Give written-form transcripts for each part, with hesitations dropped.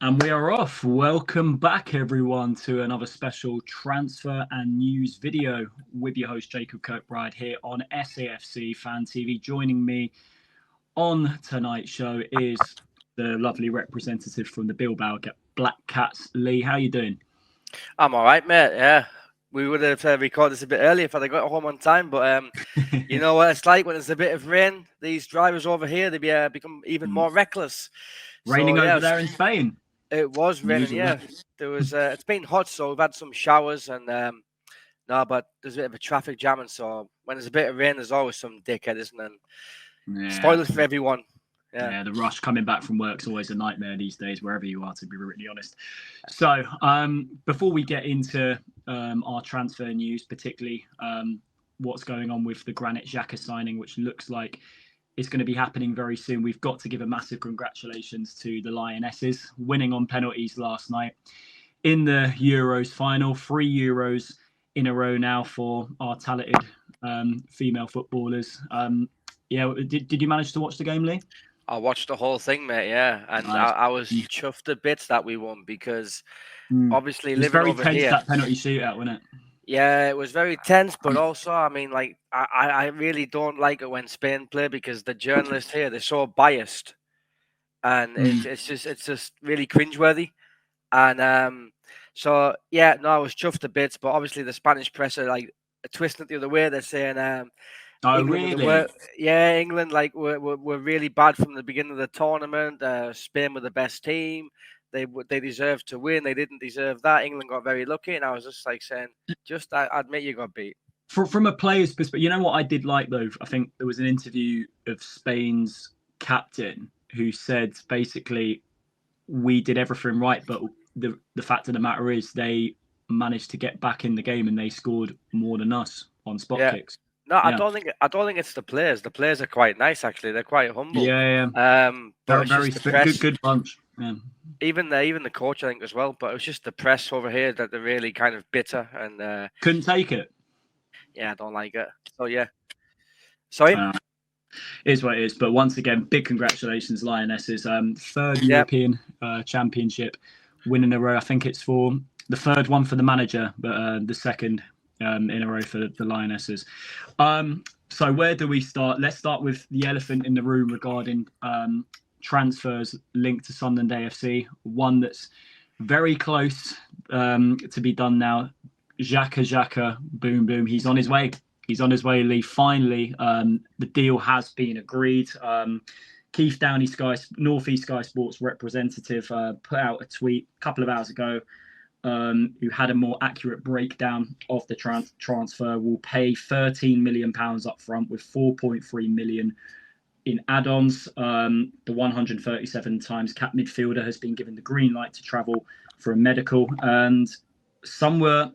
And we are off. Welcome back, everyone, to another special transfer and news video with your host, Jacob Kirkbride, here on SAFC Fan TV. Joining me on tonight's show is the lovely representative from the Bilbao Black Cats, Lee. How you doing? I'm all right, mate. Yeah, we would have recorded this a bit earlier if I'd got home on time. But you know what it's like when there's a bit of rain. These drivers over here, they become even more reckless. Raining over there in Spain. It was raining, yeah. There was. It's been hot, so we've had some showers and no, but there's a bit of a traffic jam, and so when there's a bit of rain, there's always some dickhead, isn't there? Yeah. Spoilers for everyone. Yeah, the rush coming back from work's always a nightmare these days, wherever you are, to be really honest. So, before we get into our transfer news, particularly what's going on with the Granit Xhaka signing, which looks like it's going to be happening very soon, we've got to give a massive congratulations to the Lionesses, winning on penalties last night in the Euros final. 3 Euros in a row now for our talented female footballers. Did you manage to watch the game, Lee? I watched the whole thing, mate. Yeah, and nice. I was chuffed a bit that we won because obviously living over here, very tense, that penalty shootout, wasn't it? Yeah, it was very tense, but also, I mean, like I really don't like it when Spain play because the journalists here, they're so biased, and it's just really cringeworthy, and so yeah, no, I was chuffed a bit, but obviously the Spanish press are like twisting it the other way. They're saying England, really? England were really bad from the beginning of the tournament. Spain were the best team. They deserved to win. They didn't deserve that. England got very lucky, and I was just like saying, I admit you got beat. From a player's perspective, you know what I did like though? I think there was an interview of Spain's captain who said basically we did everything right, but the fact of the matter is they managed to get back in the game and they scored more than us on spot kicks. No, yeah. I don't think it's the players. The players are quite nice, actually. They're quite humble. Yeah. But very good bunch. Yeah. Even the coach, I think, as well. But it was just the press over here that they're really kind of bitter and couldn't take it. Yeah, I don't like it. So yeah. Sorry. It is what it is. But once again, big congratulations, Lionesses. Third European Championship win in a row. I think it's for the third one for the manager, but the second in a row for the Lionesses. So where do we start? Let's start with the elephant in the room regarding transfers linked to Sunderland AFC. One that's very close to be done now. Xhaka, boom. He's on his way. Lee. Finally, the deal has been agreed. Keith Downey, North East Sky Sports representative, put out a tweet a couple of hours ago who had a more accurate breakdown of the transfer. Will pay £13 million up front with 4.3 million in add-ons. The 137 times cap midfielder has been given the green light to travel for a medical, and some were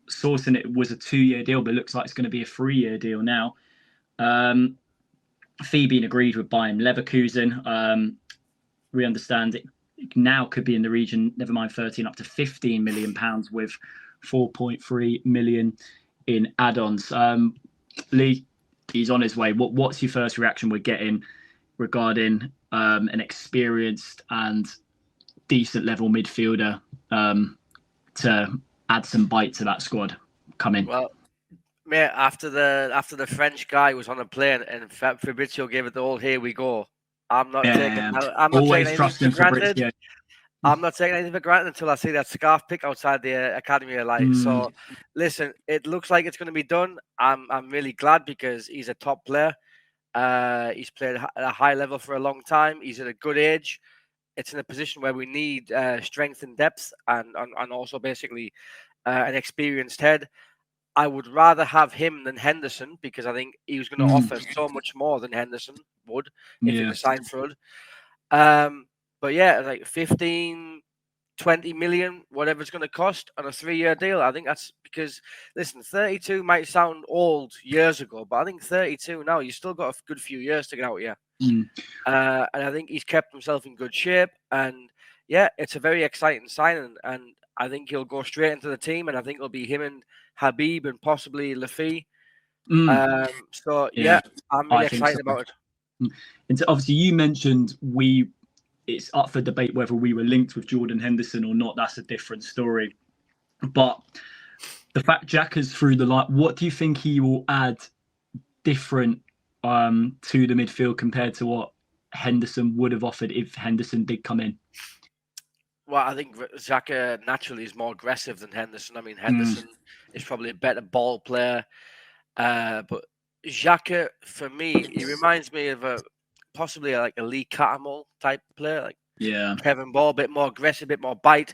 sourcing it was a 2-year deal, but it looks like it's going to be a 3-year deal now. Fee being agreed with Bayern Leverkusen. We understand it now could be in the region, never mind 13, up to £15 million with 4.3 million in add-ons. Lee, he's on his way. What's your first reaction we're getting regarding an experienced and decent level midfielder to add some bite to that squad coming? Well, mate, after the French guy was on a plane and Fabrizio gave it the all, here we go. I'm not taking anything for granted. I'm not taking anything for granted until I see that scarf pick outside the academy of light. So, listen, it looks like it's going to be done. I'm really glad because he's a top player. He's played at a high level for a long time. He's at a good age. It's in a position where we need strength and depth and also basically an experienced head. I would rather have him than Henderson because I think he was going to offer so much more than Henderson would if he was signed for it. But yeah, like 15, 20 million, whatever it's going to cost on a 3-year deal. I think that's because, listen, 32 might sound old years ago, but I think 32 now, you've still got a good few years to get out here. And I think he's kept himself in good shape. And yeah, it's a very exciting signing. And I think he'll go straight into the team. And I think it'll be him and Habib and possibly Lafi. So yeah, I'm really excited about it. And so obviously, you mentioned we it's up for debate whether we were linked with Jordan Henderson or not. That's a different story. But the fact Xhaka's through the line, what do you think he will add different to the midfield compared to what Henderson would have offered if Henderson did come in? Well, I think Xhaka naturally is more aggressive than Henderson. I mean, Henderson is probably a better ball player. But Xhaka, for me, he reminds me of possibly like a Lee Cattermole type player, like Kevin Ball, a bit more aggressive, a bit more bite.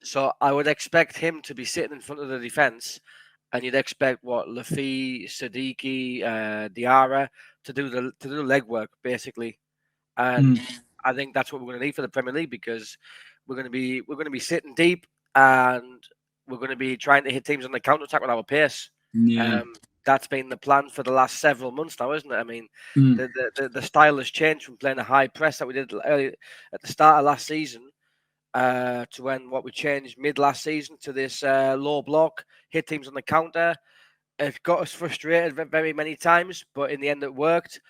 So I would expect him to be sitting in front of the defence, and you'd expect Lafi, Siddiqui, Diarra to do the legwork basically. And I think that's what we're going to need for the Premier League, because we're going to be sitting deep, and we're going to be trying to hit teams on the counter attack with our pace. That's been the plan for the last several months now, isn't it? I mean, the style has changed from playing a high press that we did early at the start of last season to what we changed mid last season to this low block, hit teams on the counter. It got us frustrated very many times, but in the end it worked.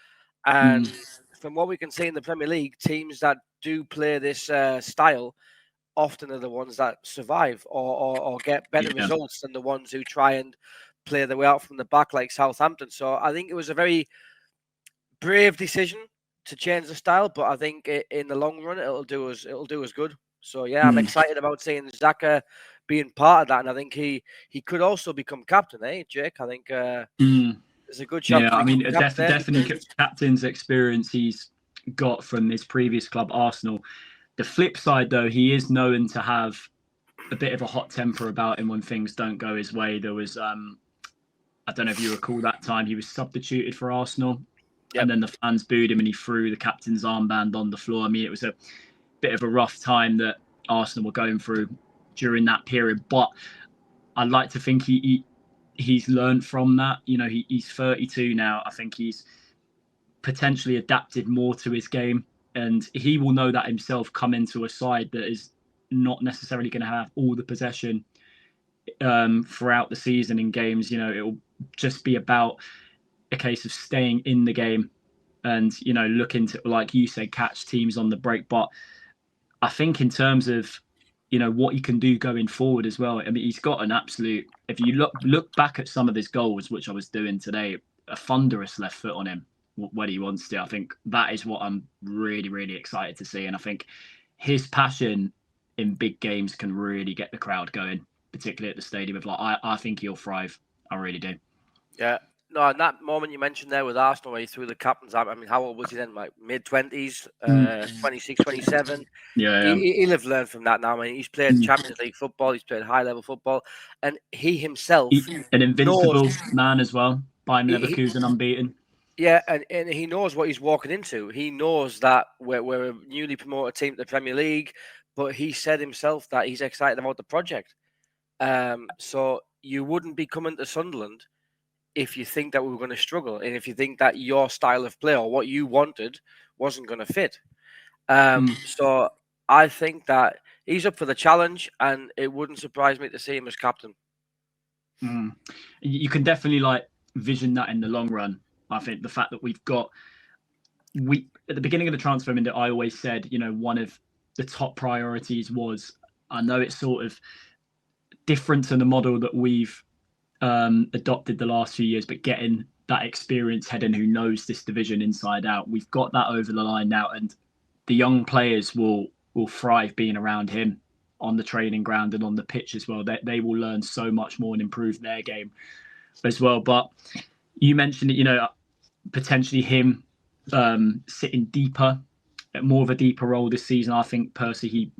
And from what we can see in the Premier League, teams that do play this style often are the ones that survive or get better results than the ones who try and play their way out from the back like Southampton. So I think it was a very brave decision to change the style, but I think in the long run it'll do us good. So yeah, I'm excited about seeing Xhaka being part of that, and I think he could also become captain, Jake? I think there's a good chance. Yeah, I mean, definitely captain's experience he's got from his previous club, Arsenal. The flip side, though, he is known to have a bit of a hot temper about him when things don't go his way. There was, I don't know if you recall that time, he was substituted for Arsenal, and then the fans booed him and he threw the captain's armband on the floor. I mean, it was a bit of a rough time that Arsenal were going through during that period. But I'd like to think he's learned from that. You know, he's 32 now. I think he's potentially adapted more to his game, and he will know that himself come into a side that is not necessarily going to have all the possession throughout the season in games. You know, it'll just be about a case of staying in the game and, you know, looking to, like you said, catch teams on the break. But I think in terms of, you know, what he can do going forward as well, I mean, he's got an absolute, if you look back at some of his goals, which I was doing today, a thunderous left foot on him when he wants to. I think that is what I'm really, really excited to see. And I think his passion in big games can really get the crowd going, particularly at the stadium. I think he'll thrive. I really do. Yeah. No, in that moment you mentioned there with Arsenal where he threw the captain's arm, I mean, how old was he then? Like mid-20s, 26, 27? Yeah. He'll have learned from that now. I mean, he's played Champions League football, he's played high-level football, and he himself... an invincible man as well. Bayern Leverkusen unbeaten. Yeah, and he knows what he's walking into. He knows that we're a newly promoted team to the Premier League, but he said himself that he's excited about the project. So you wouldn't be coming to Sunderland if you think that we were going to struggle, and if you think that your style of play or what you wanted wasn't going to fit. So I think that he's up for the challenge, and it wouldn't surprise me to see him as captain. You can definitely vision that in the long run. I think the fact that at the beginning of the transfer window, I always said, you know, one of the top priorities was, I know it's sort of different to the model that we've adopted the last few years, but getting that experienced head in who knows this division inside out. We've got that over the line now, and the young players will thrive being around him on the training ground and on the pitch as well. They will learn so much more and improve their game as well. But you mentioned it, you know, potentially him sitting deeper, more of a deeper role this season. I think personally,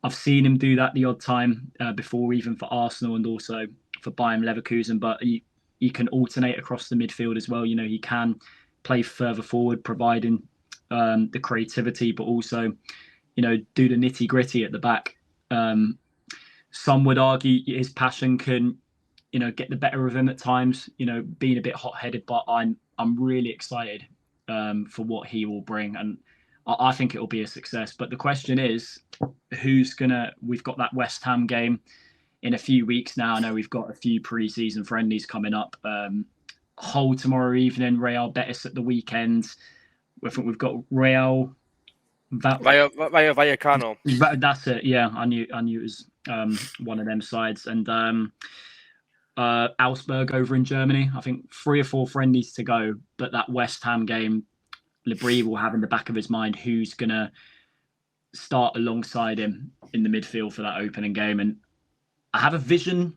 I've seen him do that the odd time before, even for Arsenal and also for Bayern Leverkusen, but he can alternate across the midfield as well. You know, he can play further forward, providing the creativity, but also, you know, do the nitty gritty at the back. Some would argue his passion can, you know, get the better of him at times, you know, being a bit hot-headed, but I'm really excited for what he will bring, and I think it will be a success. But the question is, we've got that West Ham game in a few weeks now. I know we've got a few pre-season friendlies coming up. Hull tomorrow evening, Real Betis at the weekend. I think we've got Real Rayo Vallecano. That's it. Yeah, I knew it was one of them sides, and Augsburg over in Germany. I think 3 or 4 friendlies to go, but that West Ham game, Lebrie will have in the back of his mind who's gonna start alongside him in the midfield for that opening game, and I have a vision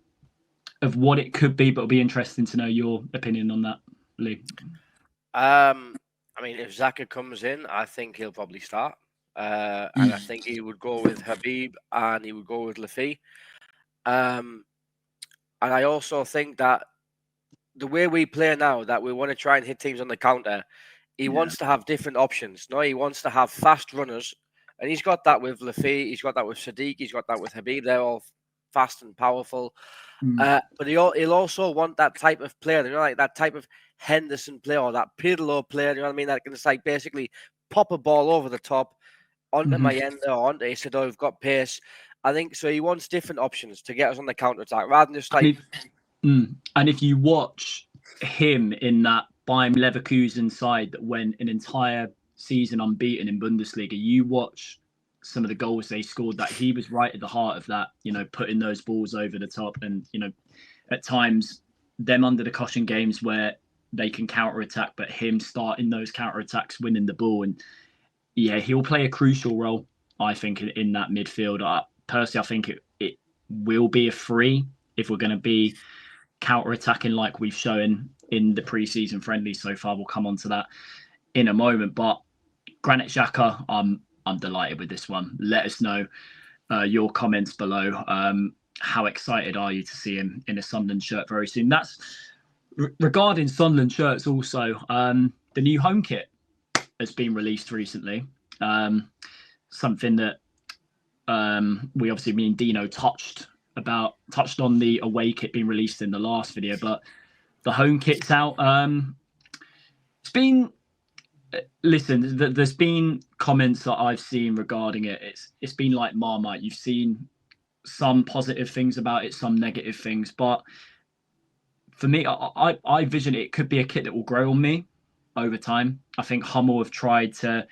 of what it could be, but it'll be interesting to know your opinion on that, Lee. I mean, if Xhaka comes in, I think he'll probably start. And I think he would go with Habib and he would go with Lafi. And I also think that the way we play now, that we want to try and hit teams on the counter, he wants to have different options. No, he wants to have fast runners. And he's got that with Lafi, he's got that with Sadiq, he's got that with Habib. They're all fast and powerful. But he'll also want that type of player, you know, like that type of Henderson player or that Pirlo player, you know what I mean? That can just like basically pop a ball over the top onto Mayenda or onto Isidore, who've got pace. I think so. He wants different options to get us on the counter attack rather than just like. And if you watch him in that Bayern Leverkusen side that went an entire season unbeaten in Bundesliga, you watch some of the goals they scored, that he was right at the heart of that, you know, putting those balls over the top. And, you know, at times them under the caution games where they can counter attack, but him starting those counter attacks, winning the ball. And yeah, he'll play a crucial role, I think, in that midfield. Personally, I think it will be a free if we're going to be counter attacking like we've shown in the preseason friendly so far. We'll come on to that in a moment. But Granit Xhaka, I'm delighted with this one. Let us know your comments below. How excited are you to see him in a Sunderland shirt very soon? That's regarding Sunderland shirts also. The new home kit has been released recently. Something that we obviously, me and Dino touched on the away kit being released in the last video, but the home kit's out. It's been, listen, there's been comments that I've seen regarding it. It's been like Marmite. You've seen some positive things about it, some negative things, but for me, I vision it could be a kit that will grow on me over time. I think Hummel have tried to,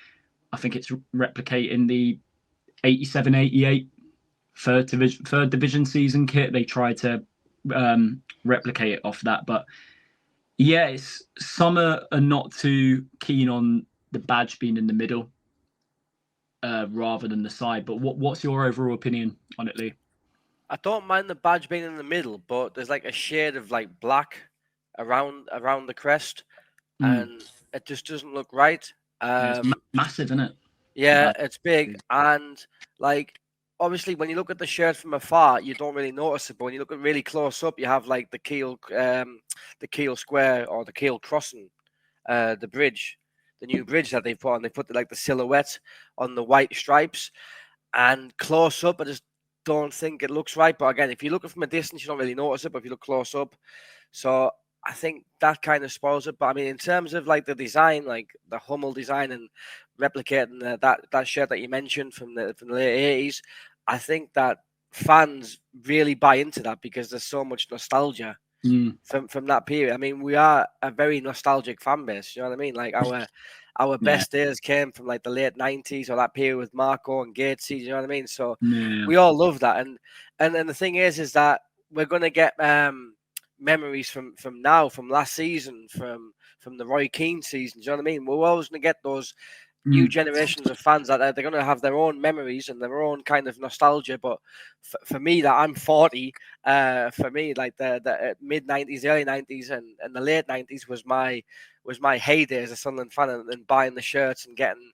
I think it's replicating the 87-88 third division season kit. They tried to replicate it off that, but yeah, some are not too keen on the badge being in the middle rather than the side. But what's your overall opinion on it, Lee? I don't mind the badge being in the middle, but there's like a shade of like black around the crest, and it just doesn't look right. It's massive, isn't it? Yeah, it's big, and like obviously when you look at the shirt from afar, you don't really notice it, but when you look at really close up, you have like the Kiel Square or the Kiel Crossing, the bridge, the new bridge that they put on. They put like the silhouette on the white stripes, and close up, I just don't think it looks right. But again, if you look at it from a distance, you don't really notice it. But if you look close up, so I think that kind of spoils it. But I mean, in terms of like the design, like the Hummel design and replicating that shirt that you mentioned from the late 80s, I think that fans really buy into that because there's so much nostalgia from that period. I mean, we are a very nostalgic fan base. You know what I mean? Like our best days came from like the late 90s or that period with Marco and Gatesy. You know what I mean? So we all love that. And the thing is that we're gonna get memories from now, from last season, from the Roy Keane season. Do you know what I mean? We're always gonna get those new generations of fans that they're going to have their own memories and their own kind of nostalgia. But for me, that I'm 40, for me, like the mid 90s, early 90s, and the late 90s was my heyday as a Sunderland fan, and buying the shirts and getting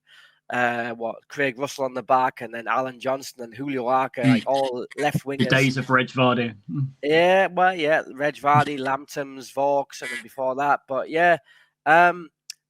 Craig Russell on the back, and then Alan Johnston and Julio Arca, like all left wingers. The days of Reg Vardy. Yeah, well, yeah, Reg Vardy, Lamptons, Vaux, and then before that. But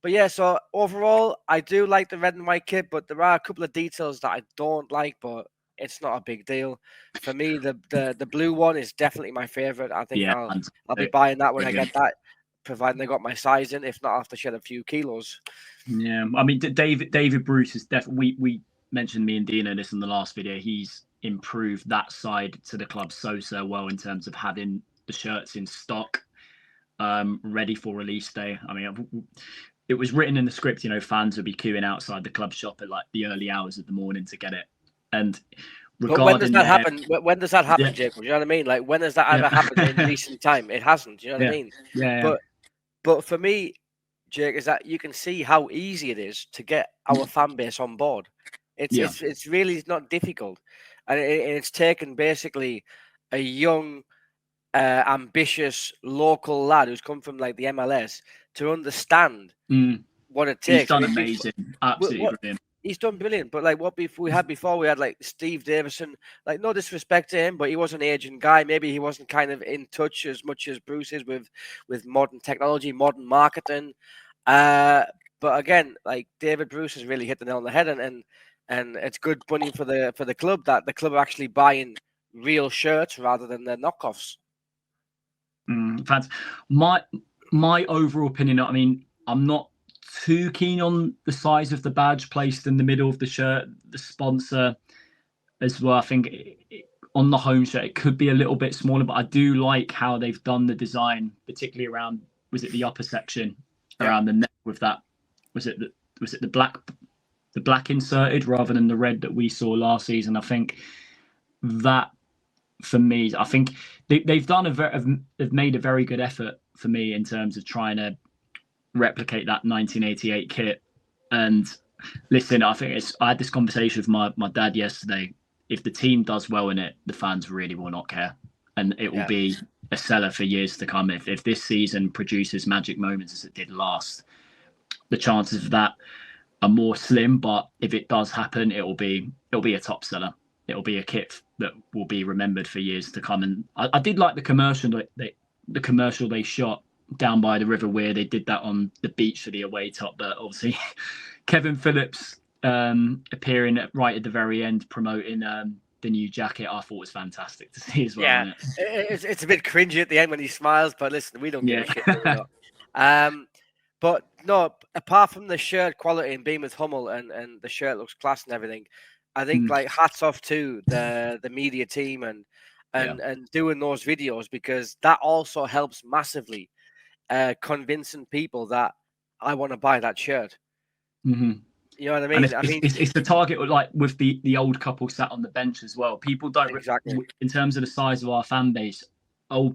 yeah, so overall, I do like the red and white kit, but there are a couple of details that I don't like, but it's not a big deal. For me, the blue one is definitely my favorite. I think I'll be buying that when I get that, providing they got my size in. If not, I have to shed a few kilos. Yeah, I mean, David Bruce is definitely. We mentioned, me and Dino, this in the last video. He's improved that side to the club so well in terms of having the shirts in stock, ready for release day. I mean, it was written in the script, fans would be queuing outside the club shop at like the early hours of the morning to get it. And but when does that happen? When does that happen, Jake? Do you know what I mean? Like, when has that ever happened in recent time? It hasn't. Do you know what I mean? Yeah. But for me, Jake, is that you can see how easy it is to get our fan base on board. It's really not difficult, and it's taken basically a young, ambitious local lad who's come from like the MLS to understand what it takes. He's done amazing, absolutely brilliant. He's done brilliant, but like what we had before, we had like Steve Davison. Like, no disrespect to him, but he was an aging guy. Maybe he wasn't kind of in touch as much as Bruce is with modern technology, modern marketing. But again, like David Bruce has really hit the nail on the head, and it's good money for the club that the club are actually buying real shirts rather than the knockoffs. Fans, my overall opinion. I mean, I'm not too keen on the size of the badge placed in the middle of the shirt, the sponsor as well. I think on the home shirt it could be a little bit smaller, but I do like how they've done the design, particularly around, was it the upper section around the neck with that, was it the black inserted rather than the red that we saw last season. I think that, for me, I think they've made a very good effort for me in terms of trying to replicate that 1988 kit. And listen, I had this conversation with my dad yesterday. If the team does well in it, the fans really will not care, and it will be a seller for years to come. If this season produces magic moments as it did last, the chances of that are more slim. But if it does happen, it'll be a top seller. It'll be a kit that will be remembered for years to come. And I did like the commercial they shot down by the River Weir. They did that on the beach for the away top, but obviously Kevin Phillips appearing right at the very end promoting the new jacket, I thought was fantastic to see as well. Yeah, it's a bit cringy at the end when he smiles, but listen, we don't give a shit. But no, apart from the shirt quality and being with Hummel and the shirt looks class and everything, I think like hats off to the media team and doing those videos, because that also helps massively convincing people that I want to buy that shirt. Mm-hmm. You know what I mean? It's the target, like with the old couple sat on the bench as well. People don't in terms of the size of our fan base.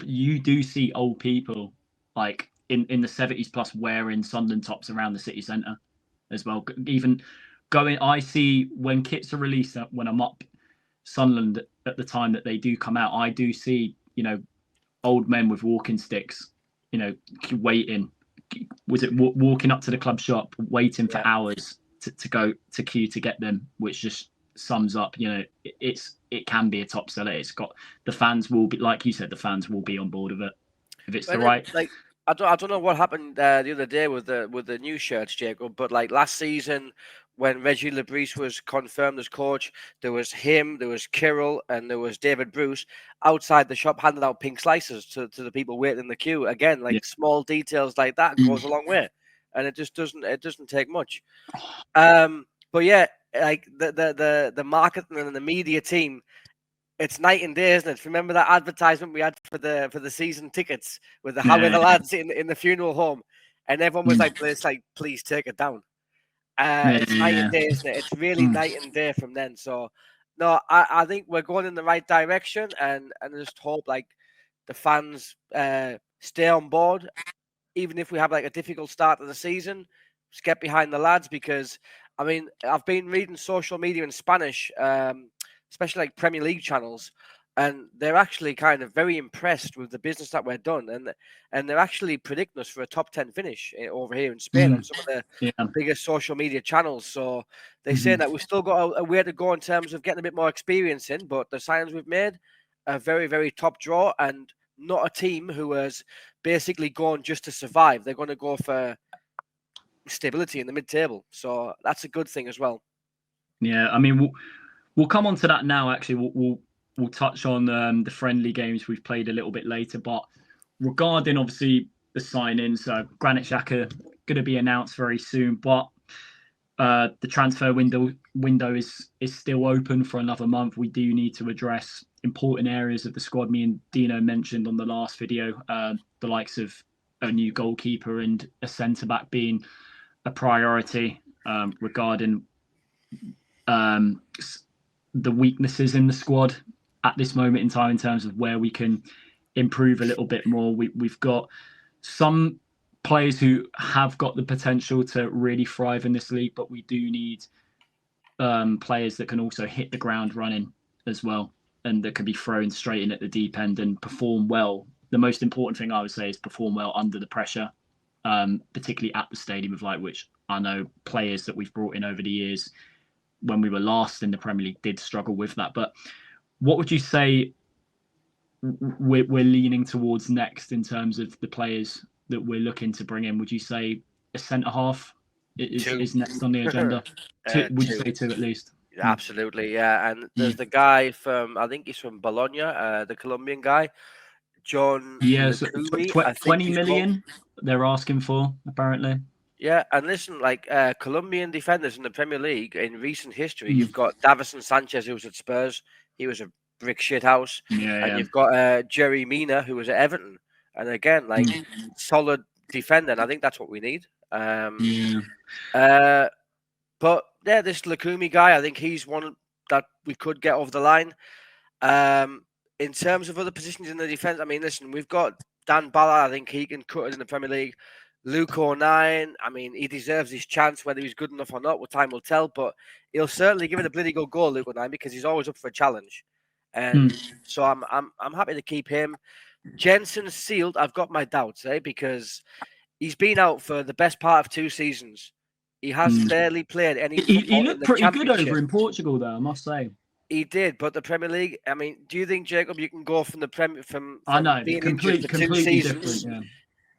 You do see old people like in the 70s plus wearing Sunderland tops around the city centre as well. Even I see when kits are released, when I'm up Sunderland at the time that they do come out, I do see old men with walking sticks, waiting. Was it walking up to the club shop, waiting for hours to go to queue to get them, which just sums up, it can be a top seller. It's got, the fans will be, like you said, the fans will be on board with it if it's right. Like, I don't know what happened the other day with the new shirts, Jacob, but like last season when Reggie Lebris was confirmed as coach, there was him, there was Kirill, and there was David Bruce outside the shop handing out pink slices to the people waiting in the queue. Again, like small details like that goes a long way, and it just doesn't take much. But yeah, like the marketing and the media team, it's night and day, isn't it? Remember that advertisement we had for the season tickets with the lads in the funeral home, and everyone was like, please take it down. It's night and day, isn't it? It's really night and day from then. So no, I think we're going in the right direction, and I just hope like the fans stay on board, even if we have like a difficult start to the season. Just get behind the lads, because I mean, I've been reading social media in Spanish, especially like Premier League channels, and they're actually kind of very impressed with the business that we're done, and they're actually predicting us for a top 10 finish over here in Spain on some of the biggest social media channels. So they're saying that we've still got a way to go in terms of getting a bit more experience in, but the signings we've made are very, very top draw, and not a team who has basically gone just to survive. They're going to go for stability in the mid-table. So that's a good thing as well. Yeah, I mean, we'll come on to that now. Actually, we'll touch on the friendly games we've played a little bit later. But regarding obviously the signings, Granit Xhaka going to be announced very soon, but the transfer window is still open for another month. We do need to address important areas of the squad. Me and Dino mentioned on the last video, the likes of a new goalkeeper and a centre back being a priority regarding the weaknesses in the squad at this moment in time in terms of where we can improve a little bit more. We've got some players who have got the potential to really thrive in this league, but we do need players that can also hit the ground running as well, and that can be thrown straight in at the deep end and perform well. The most important thing I would say is perform well under the pressure, particularly at the Stadium of Light, which I know players that we've brought in over the years when we were last in the Premier League did struggle with that. But what would you say we're leaning towards next in terms of the players that we're looking to bring in? Would you say a centre-half is next on the agenda? Would you say two at least? Absolutely, yeah. And there's the guy from, I think he's from Bologna, the Colombian guy, John. Yeah, so 20 million they're asking for, apparently. Yeah, and listen, like Colombian defenders in the Premier League in recent history, you've got Davison Sanchez, who was at Spurs. He was a brick shit house. And you've got Jerry Mina, who was at Everton. And again, like solid defender. And I think that's what we need. But yeah, this Lukumi guy, I think he's one that we could get over the line. In terms of other positions in the defence, I mean, listen, we've got Dan Ballard. I think he can cut it in the Premier League. Luke O'Nien, I mean, he deserves his chance. Whether he's good enough or not, well, time will tell. But he'll certainly give it a bloody good goal, Luke O'Nien, because he's always up for a challenge. And so I'm happy to keep him. Jensen Sealed, I've got my doubts, because he's been out for the best part of 2 seasons. He has barely played any. He looked pretty good over in Portugal, though, I must say. He did, but the Premier League. I mean, do you think, Jacob, you can go from the Premier from I know, being injured for 2 seasons,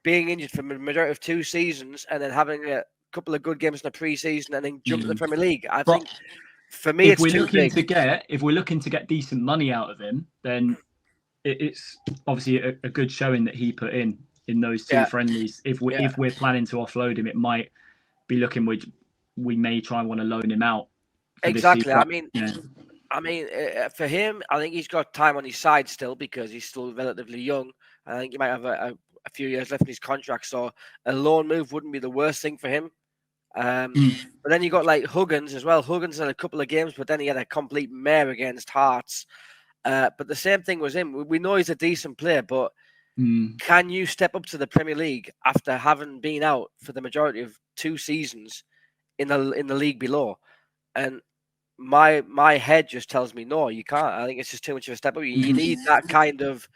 being injured for the majority of 2 seasons, and then having a couple of good games in the pre-season, and then jump to the Premier League? I think for me, it's too big. If we're looking to get decent money out of him, then it's obviously a good showing that he put in those 2 friendlies. If we're planning to offload him, it might be looking we may try and want to loan him out. Exactly. I mean, for him, I think he's got time on his side still because he's still relatively young. I think he might have a few years left in his contract, so a loan move wouldn't be the worst thing for him. But then you got like Huggins as well. Huggins had a couple of games, but then he had a complete mare against Hearts. But the same thing was him. We know he's a decent player, but can you step up to the Premier League after having been out for the majority of 2 seasons in the league below? And my head just tells me no, you can't. I think it's just too much of a step up. You need that kind of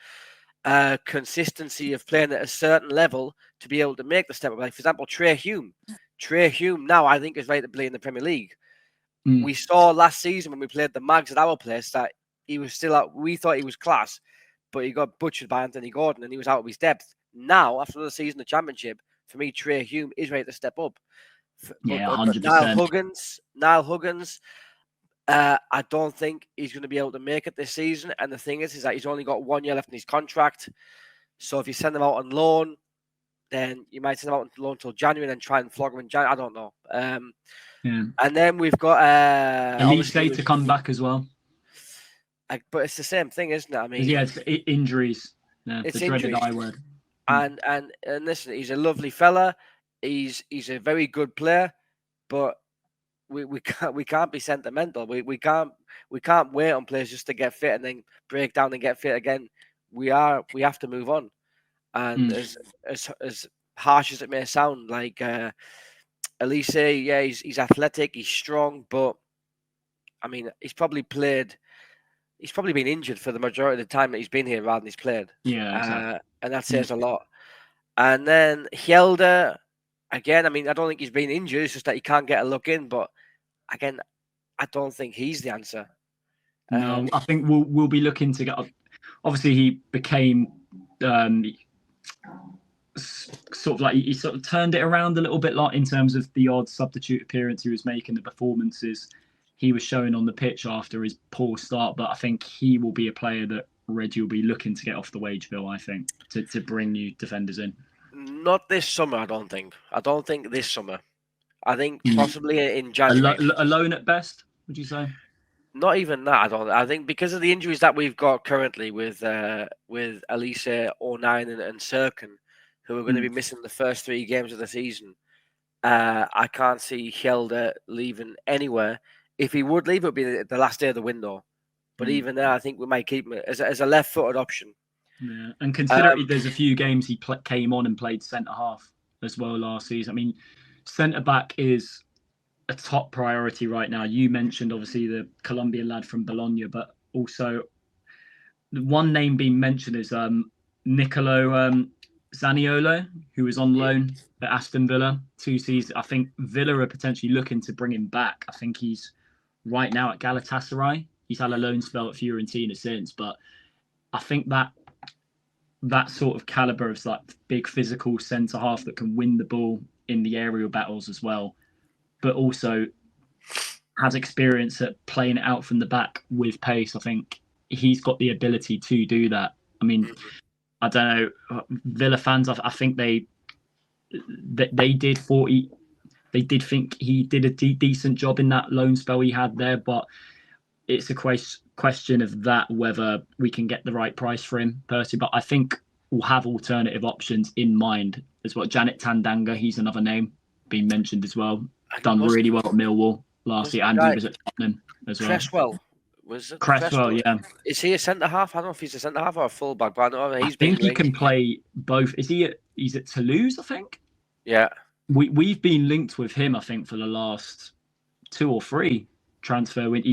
consistency of playing at a certain level to be able to make the step up. Like, for example, Trey Hume. Trey Hume now, I think, is ready to play in the Premier League. We saw last season when we played the Mags at our place that he was still out. We thought he was class, but he got butchered by Anthony Gordon and he was out of his depth. Now, after another season of Championship, for me, Trey Hume is ready to step up. 100%. Niall Huggins, I don't think he's going to be able to make it this season. And the thing is that he's only got 1 year left in his contract. So if you send him out on loan, then you might send him out on loan until January and then try and flog him in January. I don't know. And then we've got Elise to come back as well. But it's the same thing, isn't it? I mean, it's injuries. It's the dreaded I word. And listen, he's a lovely fella. He's a very good player, but we can't be sentimental. We can't wait on players just to get fit and then break down and get fit again. We have to move on. And as harsh as it may sound, like Elise, he's athletic, he's strong, but I mean, he's probably been injured for the majority of the time that he's been here rather than he's played. Yeah, exactly. And that says a lot. And then Hjelde, again, I mean, I don't think he's been injured. It's just that he can't get a look in. But again, I don't think he's the answer. No, I think we'll be looking to get up. Obviously, he became sort of like he sort of turned it around a little bit, like in terms of the odd substitute appearance he was making, the performances he was showing on the pitch after his poor start. But I think he will be a player that Reggie will be looking to get off the wage bill, I think, to bring new defenders in. Not this summer, I don't think. I don't think this summer. I think possibly in January. Alone at best, would you say? Not even that, I don't. I think because of the injuries that we've got currently with Elise, O'Nien and Serkin, who are going to be missing the first 3 games of the season, I can't see Hjelde leaving anywhere. If he would leave, it would be the last day of the window. But even there, I think we might keep him as a left-footed option. Yeah, and considering there's a few games he came on and played centre half as well last season. I mean, centre back is a top priority right now. You mentioned obviously the Colombian lad from Bologna, but also the one name being mentioned is Nicolo Zaniolo, who was on loan at Aston Villa 2 seasons. I think Villa are potentially looking to bring him back. I think he's right now at Galatasaray. He's had a loan spell at Fiorentina since, but I think that sort of caliber of like big physical centre half that can win the ball in the aerial battles as well, but also has experience at playing it out from the back with pace. I think he's got the ability to do that. I mean, I don't know, Villa fans, I think they did 40. They did think he did a decent job in that loan spell he had there, but it's a question of that whether we can get the right price for him personally. But I think we'll have alternative options in mind as well. Janet Tandanga, he's another name being mentioned as well. Done really well at Millwall last year, and he was at Tottenham as well. Cresswell. Was it Cresswell, yeah. Is he a centre half? I don't know if he's a centre half or a full back, but I know I think he can play both. He's at Toulouse, I think. Yeah. We've been linked with him, I think, for the last 2 or 3 transfer when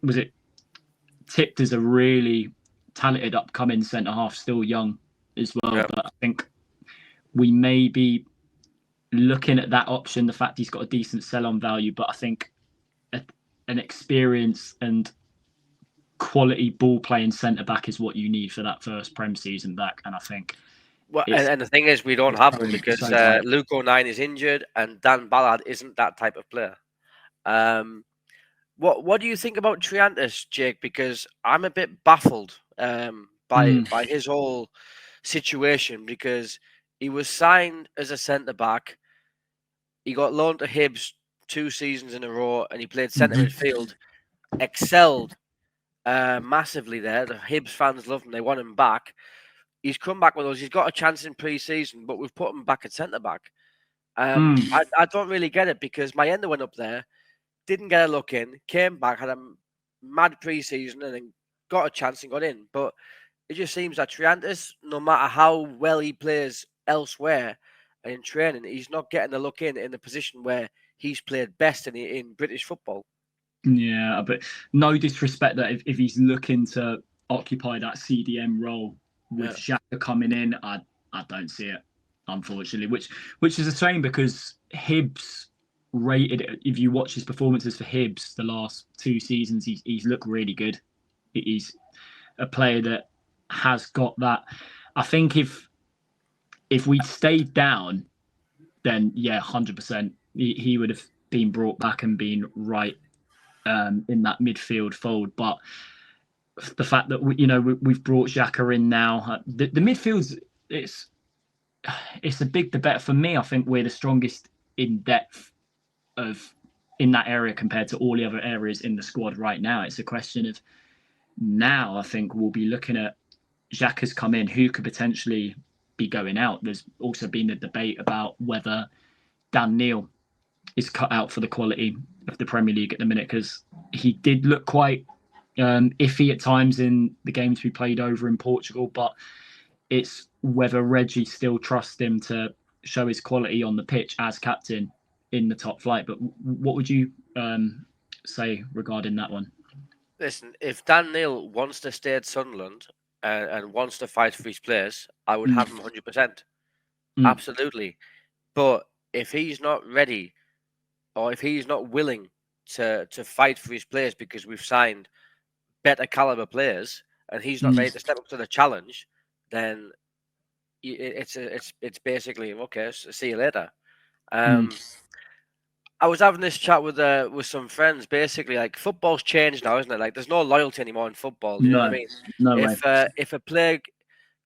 was it tipped as a really talented upcoming centre half, still young as well. Yeah. But I think we may be looking at that option, the fact he's got a decent sell-on value, but I think an experience and quality ball-playing centre-back is what you need for that first Prem season back. And I think... Well, and the thing is, we don't have them because Luke O'Nien is injured and Dan Ballard isn't that type of player. What do you think about Triantis, Jake? Because I'm a bit baffled by his whole situation, because he was signed as a centre-back. He got loaned to Hibs 2 seasons in a row, and he played centre midfield, excelled massively there. The Hibs fans loved him. They want him back. He's come back with us. He's got a chance in pre-season, but we've put him back at centre-back. I don't really get it, because Mayenda went up there, didn't get a look in, came back, had a mad pre-season, and then got a chance and got in. But it just seems that Triantis, no matter how well he plays elsewhere and in training, he's not getting the look in the position where he's played best in British football. Yeah, but no disrespect that if he's looking to occupy that CDM role with Xhaka coming in, I don't see it, unfortunately, which is a shame, because Hibs rated it. If you watch his performances for Hibs the last 2 seasons, he's looked really good. He's a player that has got that. I think if we'd stayed down, then 100%, he would have been brought back and been right in that midfield fold. But the fact that we've brought Xhaka in now, the midfield's it's a big debate for me. I think we're the strongest in depth in that area compared to all the other areas in the squad right now. It's a question of now, I think we'll be looking at Xhaka's come in, who could potentially be going out. There's also been a debate about whether Dan Neil is cut out for the quality of the Premier League at the minute, because he did look quite iffy at times in the games we played over in Portugal, but it's whether Reggie still trusts him to show his quality on the pitch as captain in the top flight. But what would you say regarding that one? Listen, if Dan Neil wants to stay at Sunderland and wants to fight for his players, I would have him 100%. Absolutely. But if he's not ready, or if he's not willing to fight for his players because we've signed better caliber players, and he's not ready to step up to the challenge, then it's basically, okay, see you later. I was having this chat with some friends. Basically, like, football's changed now, isn't it? Like, there's no loyalty anymore in football. You know what I mean? No if a player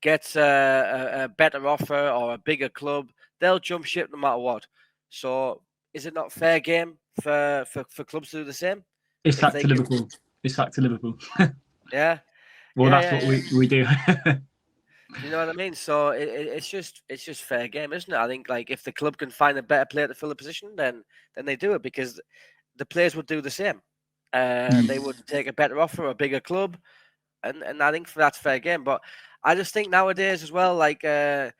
gets a better offer or a bigger club, they'll jump ship no matter what. So, is it not fair game for clubs to do the same? It's back to Liverpool. It's back to Liverpool. Yeah. Well, that's what we do. You know what I mean? So it's just fair game, isn't it? I think like if the club can find a better player to fill the position, then they do it because the players would do the same. They would take a better offer, a bigger club, and I think that's fair game. But I just think nowadays as well, like the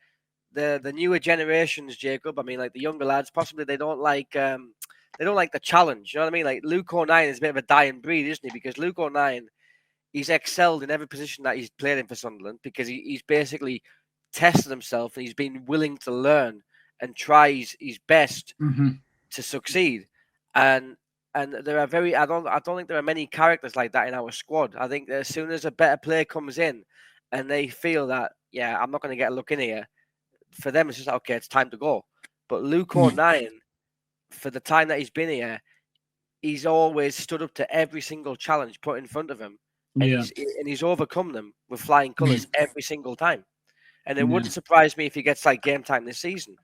newer generations, Jacob. I mean, like the younger lads, possibly they don't like the challenge. You know what I mean? Like Luke O'Nien is a bit of a dying breed, isn't he? Because Luke O'Nien, he's excelled in every position that he's played in for Sunderland because he's basically tested himself and he's been willing to learn and try his best to succeed. And there are I don't think there are many characters like that in our squad. I think that as soon as a better player comes in and they feel that, yeah, I'm not going to get a look in here, for them it's just like, okay, it's time to go. But Luke O'Nien, for the time that he's been here, he's always stood up to every single challenge put in front of him. And he's overcome them with flying colours every single time. And it wouldn't surprise me if he gets like game time this season.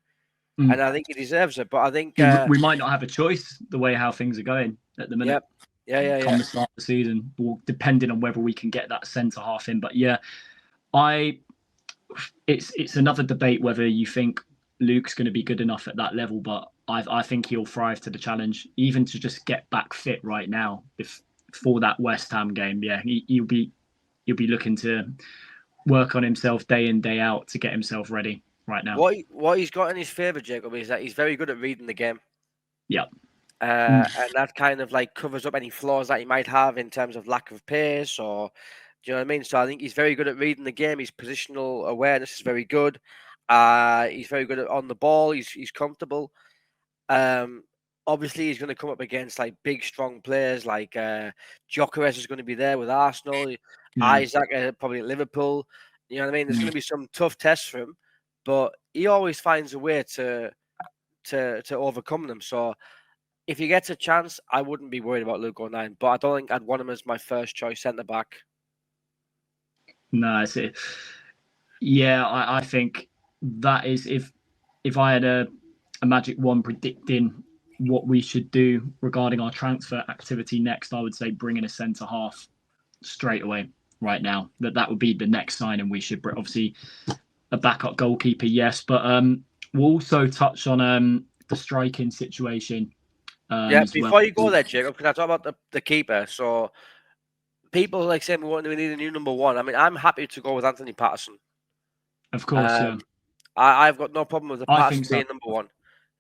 And I think he deserves it. But I think we might not have a choice the way how things are going at the minute. From the start of the season, depending on whether we can get that centre half in. But it's another debate whether you think Luke's going to be good enough at that level. But I think he'll thrive to the challenge, even to just get back fit right now. For that West Ham game, he'll be looking to work on himself day in, day out to get himself ready right now. What he's got in his favour, Jacob, is that he's very good at reading the game. Yeah. And that kind of like covers up any flaws that he might have in terms of lack of pace, or do you know what I mean? So I think he's very good at reading the game. His positional awareness is very good. He's very good on the ball. He's comfortable. Obviously, he's going to come up against like big, strong players like Gyökeres is going to be there with Arsenal. Isaac probably at Liverpool. You know what I mean? There's going to be some tough tests for him, but he always finds a way to overcome them. So if he gets a chance, I wouldn't be worried about Luke O'Nien, but I don't think I'd want him as my first choice centre back. No, I see. Yeah, I think that is if I had a magic wand predicting what we should do regarding our transfer activity next, I would say bring in a centre half straight away right now. That would be the next signing we should bring. Obviously, a backup goalkeeper, yes, but we'll also touch on the striking situation. Before you go there, Jacob, can I talk about the keeper? So people like saying we need a new number one. I mean, I'm happy to go with Anthony Patterson. Of course, I've got no problem with the Patterson being number one.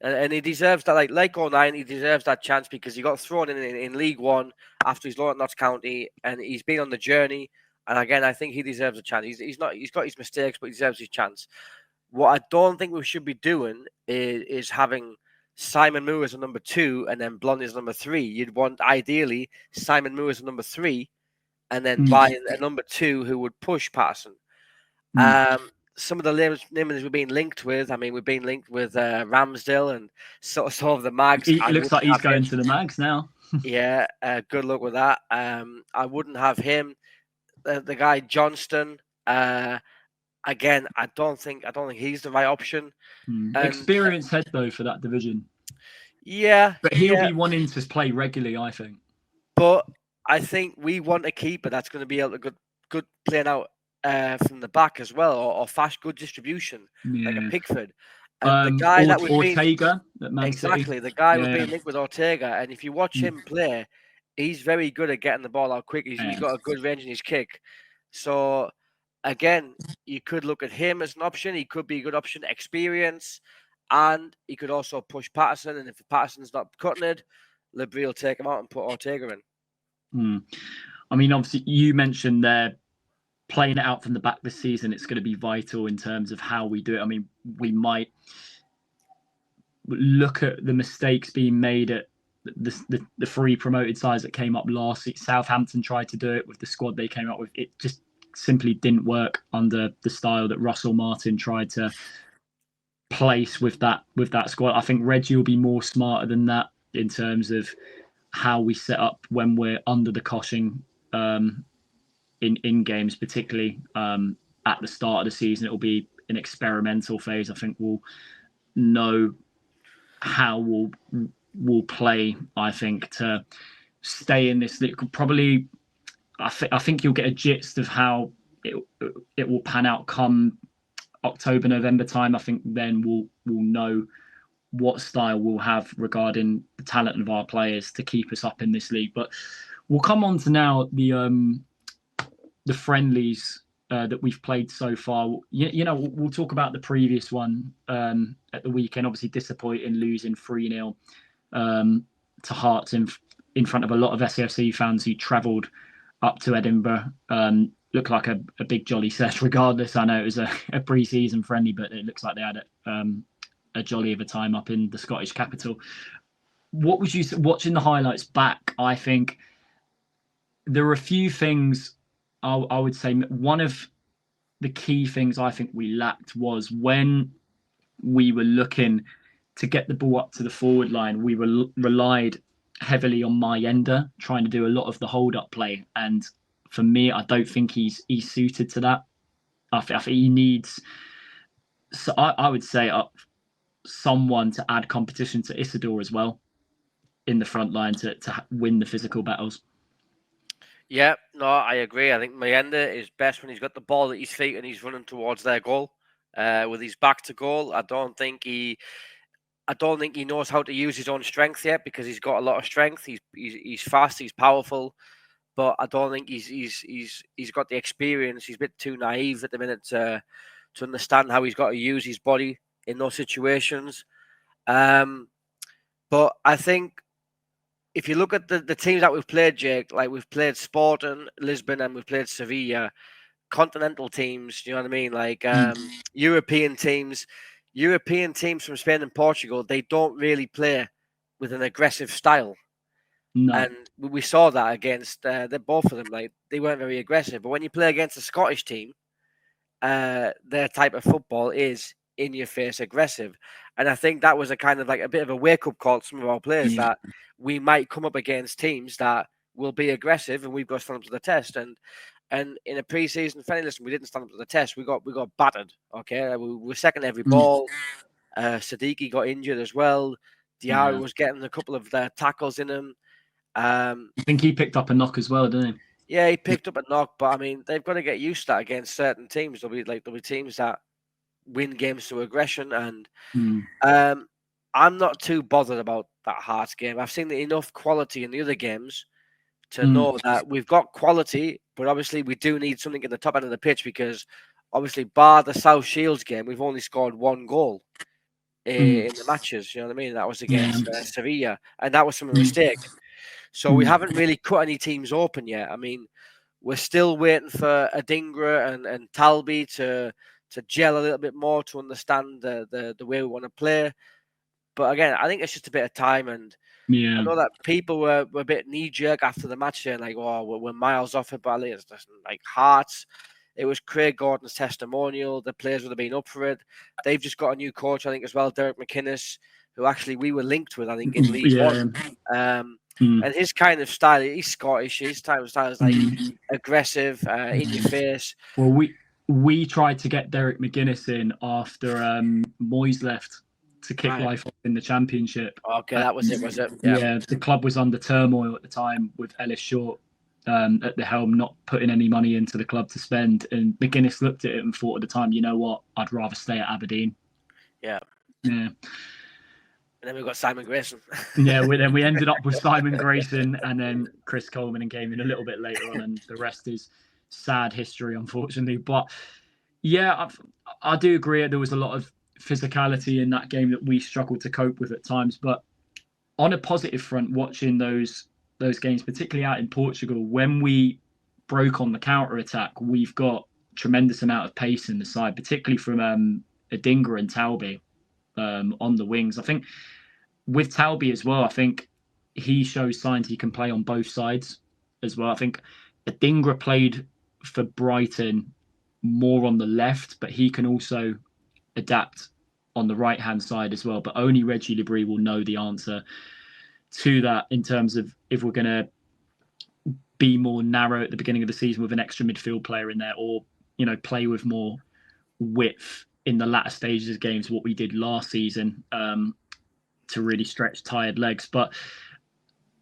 And he deserves that, like O'Nien, he deserves that chance because he got thrown in League One after his loan at Notts County, and he's been on the journey. And again, I think he deserves a chance. He's got his mistakes, but he deserves his chance. What I don't think we should be doing is having Simon Moore as a number 2 and then Blondy as number 3. You'd want ideally Simon Moore as a number 3, and then buying a number 2 who would push Patterson. Some of the names we've been linked with. I mean, we've been linked with Ramsdale and sort of the Mags. It looks like he's going to the Mags now. Yeah, good luck with that. I wouldn't have him. The guy Johnston. Again, I don't think he's the right option. Experienced head though for that division. Yeah, but he'll be wanting to play regularly, I think. But I think we want a keeper that's going to be able to good playing out from the back as well, or fast, good distribution, like a Pickford. And the guy that was Ortega, the guy was being linked with Ortega, and if you watch him play, he's very good at getting the ball out quick. He's got a good range in his kick. So again, you could look at him as an option. He could be a good option, experience, and he could also push Patterson. And if Patterson's not cutting it, Labrie will take him out and put Ortega in. I mean, obviously, you mentioned they're playing it out from the back this season. It's going to be vital in terms of how we do it. I mean, we might look at the mistakes being made at the three promoted sides that came up last season. Southampton tried to do it with the squad they came up with. It just simply didn't work under the style that Russell Martin tried to place with that squad. I think Reggie will be more smarter than that in terms of how we set up when we're under the coshing in games, particularly at the start of the season. It will be an experimental phase. I think we'll know how we'll play, I think, to stay in this. Probably, I think you'll get a gist of how it will pan out come October, November time. I think then we'll know what style we'll have regarding the talent of our players to keep us up in this league. But we'll come on to now the friendlies that we've played so far. We'll talk about the previous one at the weekend. Obviously disappointing, losing 3-0 to Hearts in front of a lot of SAFC fans who travelled up to Edinburgh. Looked like a big jolly set regardless. I know it was a pre-season friendly, but it looks like they had a jolly of a time up in the Scottish capital. What was you watching the highlights back? I think there are a few things I would say. One of the key things I think we lacked was when we were looking to get the ball up to the forward line, we relied heavily on Mayenda trying to do a lot of the hold-up play. And for me, I don't think he's suited to that. I think he needs... So I would say someone to add competition to Isidore as well in the front line to win the physical battles. Yeah, no, I agree. I think Mayenda is best when he's got the ball at his feet and he's running towards their goal. With his back to goal, I don't think he knows how to use his own strength yet, because he's got a lot of strength. He's fast, he's powerful, but I don't think he's got the experience. He's a bit too naive at the minute to understand how he's got to use his body in those situations. But I think if you look at the teams that we've played, Jake, like we've played Sporting, Lisbon, and we've played Sevilla, continental teams, you know what I mean? Like European teams from Spain and Portugal, they don't really play with an aggressive style. No. And we saw that against both of them. Like they weren't very aggressive. But when you play against a Scottish team, their type of football is in your face aggressive. And I think that was a kind of like a bit of a wake-up call to some of our players, that we might come up against teams that will be aggressive and we've got to stand up to the test. And in a pre-season friendly, listen, we didn't stand up to the test. We got battered. Okay, we were second every ball. Siddiqui got injured as well. Diarra was getting a couple of tackles in him. I think he picked up a knock as well, didn't he? Yeah, he picked up a knock, but I mean, they've got to get used to that against certain teams. There'll be teams that win games through aggression, and I'm not too bothered about that Hearts game. I've seen enough quality in the other games to know that we've got quality, but obviously we do need something at the top end of the pitch, because obviously, bar the South Shields game, we've only scored one goal in the matches. You know what I mean? That was against Sevilla, and that was from a mistake. So we haven't really cut any teams open yet. I mean, we're still waiting for Adingra and Talby to gel a little bit more, to understand the way we want to play. But again, I think it's just a bit of time. And I know that people were a bit knee-jerk after the match, saying like, "Oh, we're miles off it," but it's just like Hearts. It was Craig Gordon's testimonial. The players would have been up for it. They've just got a new coach, I think, as well, Derek McInnes, who actually we were linked with, I think, in League One. And his kind of style, he's Scottish. His type of style is like aggressive, in your face. Well, we tried to get Derek McInnes in after Moyes left to kick life off in the Championship. Okay, that was it, was it? Yeah, the club was under turmoil at the time with Ellis Short at the helm, not putting any money into the club to spend. And McInnes looked at it and thought at the time, you know what, I'd rather stay at Aberdeen. Yeah. And then we got Simon Grayson. Then we ended up with Simon Grayson, and then Chris Coleman came in a little bit later on, and the rest is sad history, unfortunately. But yeah, I do agree there was a lot of physicality in that game that we struggled to cope with at times. But on a positive front, watching those games, particularly out in Portugal, when we broke on the counter-attack, we've got tremendous amount of pace in the side, particularly from Adingra and Talby on the wings. I think with Talby as well, I think he shows signs he can play on both sides as well. I think Adingra played for Brighton more on the left, but he can also adapt on the right-hand side as well. But only Reggie Lebris will know the answer to that in terms of if we're going to be more narrow at the beginning of the season with an extra midfield player in there, or, you know, play with more width in the latter stages of games, what we did last season to really stretch tired legs. But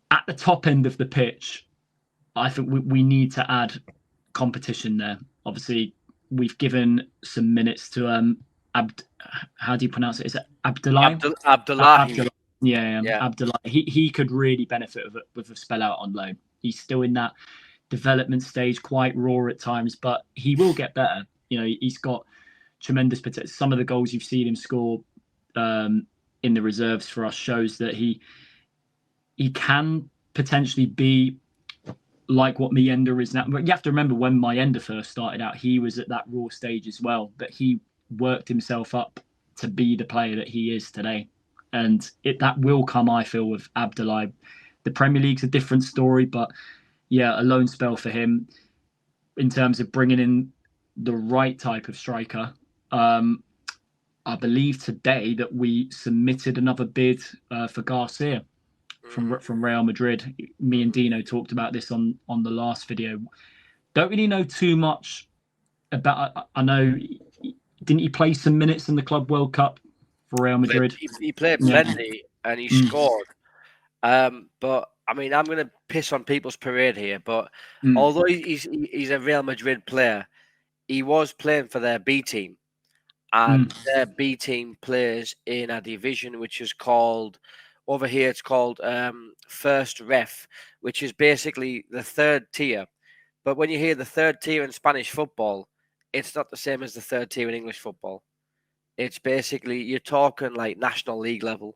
at the top end of the pitch, I think we need to add competition there obviously we've given some minutes to how do you pronounce it? Is it Abdullahi? Abdullahi. Yeah. Abdullahi. He could really benefit with a spell out on loan. He's still in that development stage, quite raw at times, but he will get better. He's got tremendous potential. Some of the goals you've seen him score in the reserves for us shows that he can potentially be like what Mayenda is now. But you have to remember, when Mayenda first started out, he was at that raw stage as well, but he worked himself up to be the player that he is today. And that will come, I feel, with Abdullahi. The Premier League's a different story, but yeah, a loan spell for him in terms of bringing in the right type of striker. I believe today that we submitted another bid for Garcia from Real Madrid. Me and Dino talked about this on the last video. Don't really know too much about. I know, didn't he play some minutes in the Club World Cup for Real Madrid? He played plenty and he scored. But I mean, I'm going to piss on people's parade here. But although he's a Real Madrid player, he was playing for their B team. And their B team plays in a division which is called, over here it's called First Ref, which is basically the third tier. But when you hear the third tier in Spanish football, it's not the same as the third tier in English football. It's basically, you're talking like National League level.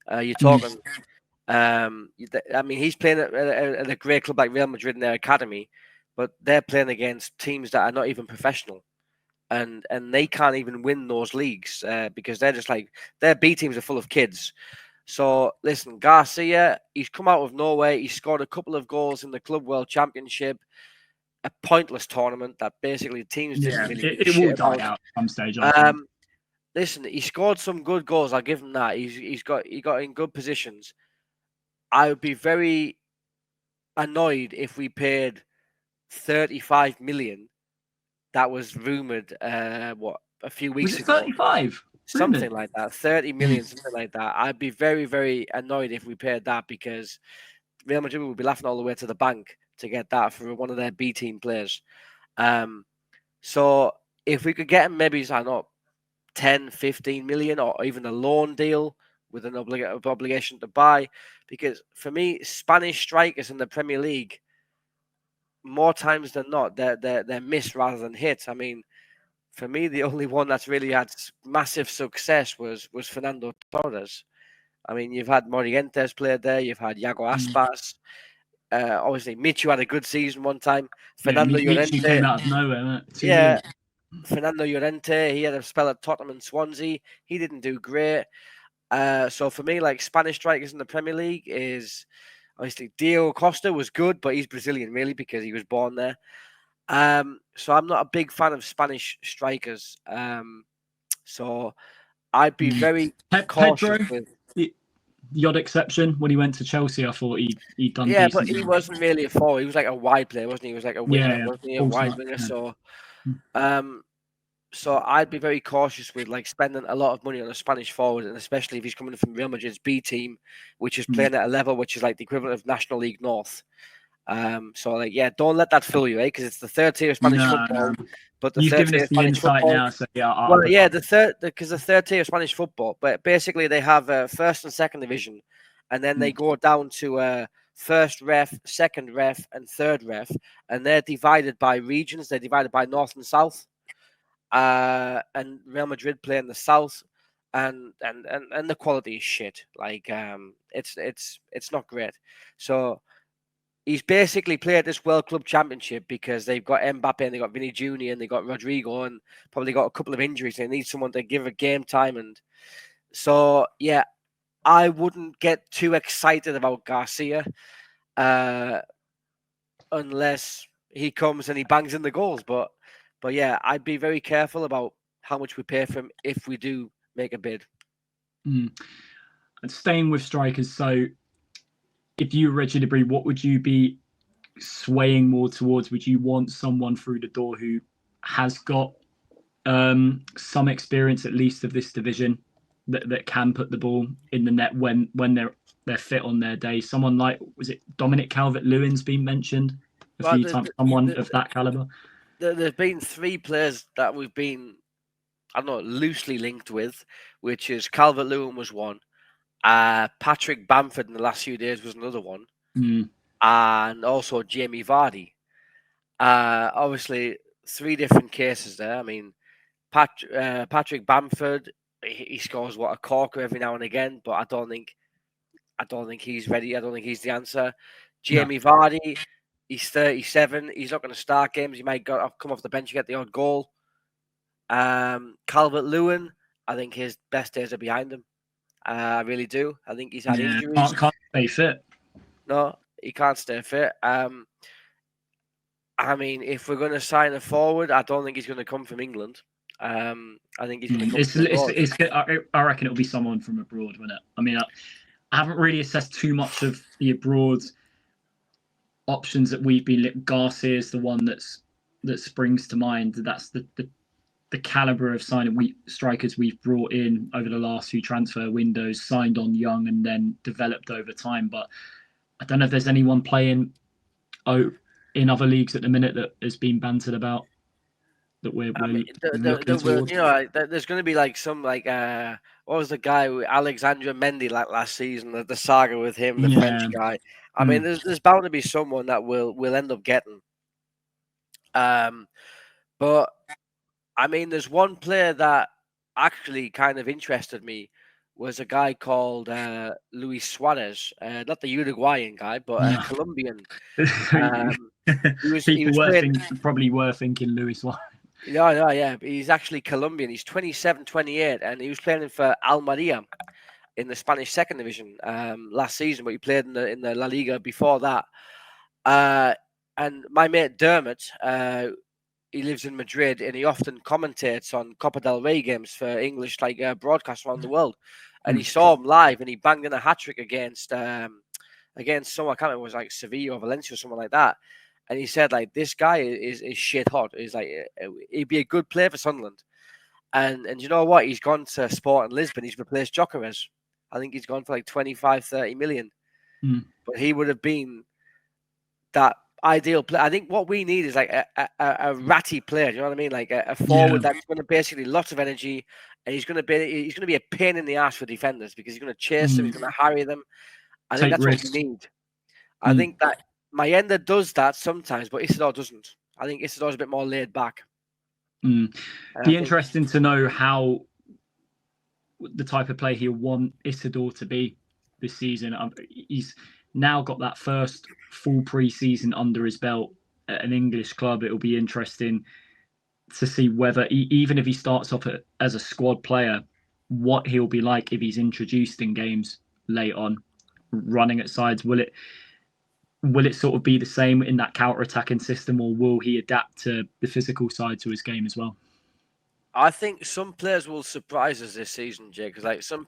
You're talking, I mean, he's playing at a great club like Real Madrid in their academy, but they're playing against teams that are not even professional. And they can't even win those leagues because they're just like, their B teams are full of kids. So listen, Garcia, he's come out of nowhere. He scored a couple of goals in the Club World Championship, a pointless tournament that basically teams didn't really. It will die out some stage. Listen, he scored some good goals. I'll give him that. He got in good positions. I would be very annoyed if we paid 35 million. That was rumored, a few weeks ago. 35? Something like that. 30 million, something like that. I'd be very, very annoyed if we paid that, because Real Madrid would be laughing all the way to the bank to get that for one of their B team players. So if we could get him, maybe, I don't know, 10, 15 million, or even a loan deal with an obligation to buy. Because for me, Spanish strikers in the Premier League, more times than not, they're miss rather than hit. I mean, for me, the only one that's really had massive success was Fernando Torres. I mean, you've had Morientes played there, you've had Iago Aspas. Obviously, Michu had a good season one time. Fernando Llorente came out of nowhere. Fernando Llorente, he had a spell at Tottenham and Swansea. He didn't do great. So for me, like, Spanish strikers in the Premier League is obviously Diego Costa was good, but he's Brazilian really because he was born there. So I'm not a big fan of Spanish strikers. So I'd be very cautious Pedro, with the odd exception. When he went to Chelsea, I thought he'd done. Yeah, but he wasn't really a forward. He was like a wide player, wasn't he? He was like a winger, wasn't he? A wide winger. So, so I'd be very cautious with like spending a lot of money on a Spanish forward, and especially if he's coming from Real Madrid's B team, which is playing at a level which is like the equivalent of National League North. So like, yeah, don't let that fool you, right? Because it's the third tier of Spanish football. But the third tier of Spanish football now, so yeah, because the third tier of Spanish football, but basically they have first and second division, and then they go down to first ref, second ref, and third ref, and they're divided by regions. They're divided by north and south. And Real Madrid play in the south, and the quality is shit. Like it's not great. So he's basically played this World Club Championship because they've got Mbappe and they got Vinny Jr. and they got Rodrigo and probably got a couple of injuries. They need someone to give a game time, and so yeah, I wouldn't get too excited about Garcia unless he comes and he bangs in the goals. But yeah, I'd be very careful about how much we pay for him if we do make a bid. And staying with strikers, so if you were Reggie Debris, what would you be swaying more towards? Would you want someone through the door who has got some experience, at least, of this division, that can put the ball in the net when they're fit on their day? Someone like, was it Dominic Calvert-Lewin's been mentioned a few times? Someone of that caliber. there's been 3 players that we've been, I don't know, loosely linked with, which is Calvert-Lewin was one. Patrick Bamford in the last few days was another one. And also Jamie Vardy. Obviously, 3 different cases there. I mean, Patrick Bamford, he scores a corker every now and again, but I don't think he's ready. I don't think he's the answer. Jamie Vardy, he's 37. He's not going to start games. He might come off the bench and get the odd goal. Calvert-Lewin, I think his best days are behind him. I really do. I think he's had injuries. Can't stay fit. No, he can't stay fit. I mean, if we're going to sign a forward, I don't think he's going to come from England. I think he's going to come from abroad. I reckon it'll be someone from abroad, won't it? I mean, I haven't really assessed too much of the abroad options that we've been. Garcia is the one that springs to mind. That's the caliber of strikers we've brought in over the last few transfer windows, signed on young and then developed over time. But I don't know if there's anyone playing in other leagues at the minute that has been bantered about that we're looking towards. You know, there's going to be like some what was the guy with Alexandra Mendy like last season, the saga with him, the French guy. I mean, there's bound to be someone that we'll end up getting. But I mean, there's one player that actually kind of interested me, was a guy called Luis Suarez, not the Uruguayan guy, but a Colombian. Probably were thinking Luis Suarez. Yeah. He's actually Colombian. He's 27, 28, and he was playing for Almeria in the Spanish second division last season, but he played in the La Liga before that. And my mate Dermot, he lives in Madrid, and he often commentates on Copa del Rey games for English broadcasts around the world. And he saw him live, and he banged in a hat-trick against someone, I can't remember, it was like Sevilla or Valencia or something like that. And he said, like, this guy is shit hot. He's like, he'd be a good player for Sunderland. And you know what? He's gone to Sporting Lisbon. He's replaced Gyökeres. I think he's gone for like 25, 30 million. But he would have been that ideal player. I think what we need is like a ratty player. Do you know what I mean? Like a forward that's going to basically lots of energy, and he's going to be a pain in the ass for defenders because he's going to chase them, he's going to harry them. I think that's what we need. I think that Mayenda does that sometimes, but Isidore doesn't. I think Isidore's a bit more laid back. Be interesting to know how the type of player he'll want Isidore to be this season. He's now got that first full pre-season under his belt at an English club. It'll be interesting to see whether, even if he starts off as a squad player, what he'll be like if he's introduced in games late on, running at sides. Will it sort of be the same in that counter-attacking system, or will he adapt to the physical side to his game as well? I think some players will surprise us this season, Jay, because like some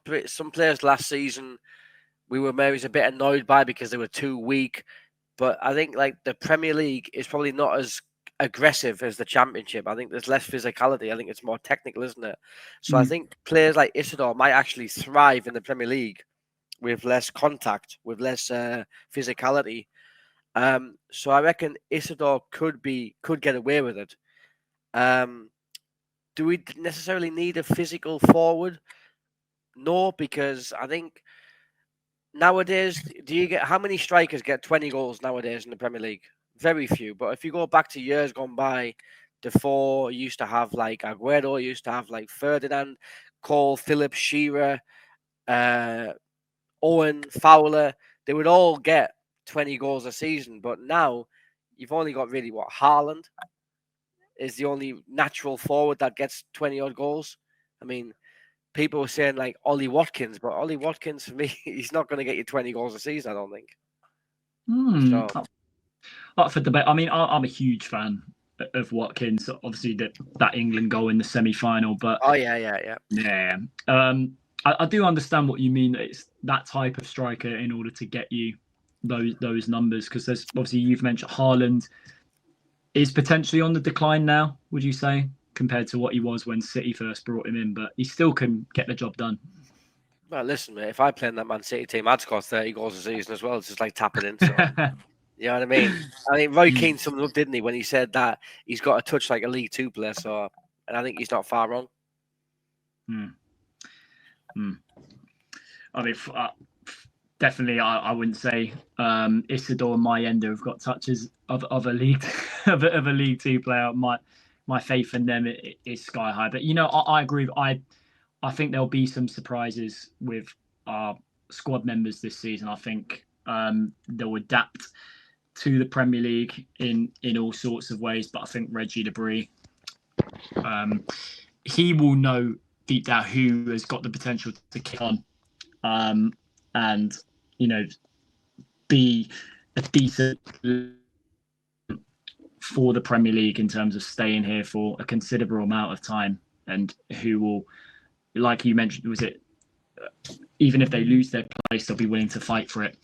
players last season we were maybe a bit annoyed by because they were too weak. But I think like the Premier League is probably not as aggressive as the Championship. I think there's less physicality. I think it's more technical, isn't it? So I think players like Isidore might actually thrive in the Premier League with less contact, with less physicality. So I reckon Isidore could get away with it. Do we necessarily need a physical forward? No, because I think nowadays, how many strikers get 20 goals nowadays in the Premier League? Very few. But if you go back to years gone by, Defoe used to have like Aguero, used to have like Ferdinand, Cole, Phillips, Shearer, Owen, Fowler. They would all get 20 goals a season. But now you've only got really Haaland is the only natural forward that gets 20 odd goals. I mean, people were saying like Ollie Watkins, but Ollie Watkins for me, he's not going to get you 20 goals a season, I don't think. Up for debate. I mean, I'm a huge fan of Watkins. Obviously, that England goal in the semi-final, but yeah. I do understand what you mean. It's that type of striker in order to get you those numbers, because there's obviously, you've mentioned Haaland is potentially on the decline now, would you say, compared to what he was when City first brought him in, but he still can get the job done. Well, listen, mate, if I played in that Man City team, I'd score 30 goals a season as well. It's just like tapping in. So. You know what I mean? I think Roy Keane summed it up, didn't he, when he said that he's got a touch like a League Two player. So, and I think he's not far wrong. I mean, definitely, I wouldn't say Isidore and Mayenda have got touches of a league of a League Two player. My faith in them is sky high. But I agree. I think there'll be some surprises with our squad members this season. I think they'll adapt to the Premier League in all sorts of ways. But I think Reggie Debris, he will know deep down who has got the potential to kick on, and be a decent for the Premier League in terms of staying here for a considerable amount of time, and who will, like you mentioned, even if they lose their place, they'll be willing to fight for it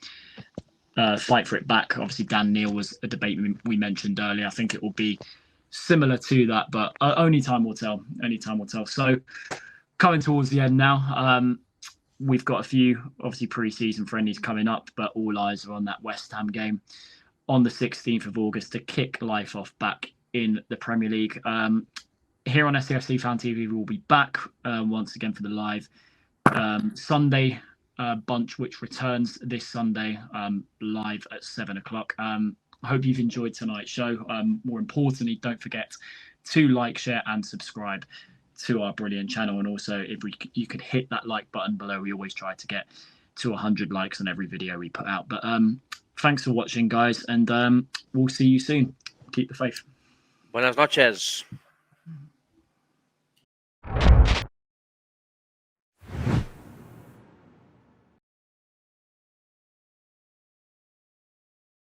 back. Obviously, Dan Neil was a debate we mentioned earlier. I think it will be similar to that, but only time will tell. So, coming towards the end now, we've got a few, obviously, pre-season friendlies coming up, but all eyes are on that West Ham game on the 16th of August to kick life off back in the Premier League. Here on SAFC Fan TV, we'll be back once again for the live Sunday bunch, which returns this Sunday live at 7 o'clock. I hope you've enjoyed tonight's show. More importantly, don't forget to like, share and subscribe to our brilliant channel. And also, if you could hit that like button below, we always try to get to 100 likes on every video we put out. But thanks for watching, guys, and we'll see you soon. Keep the faith. Buenas noches.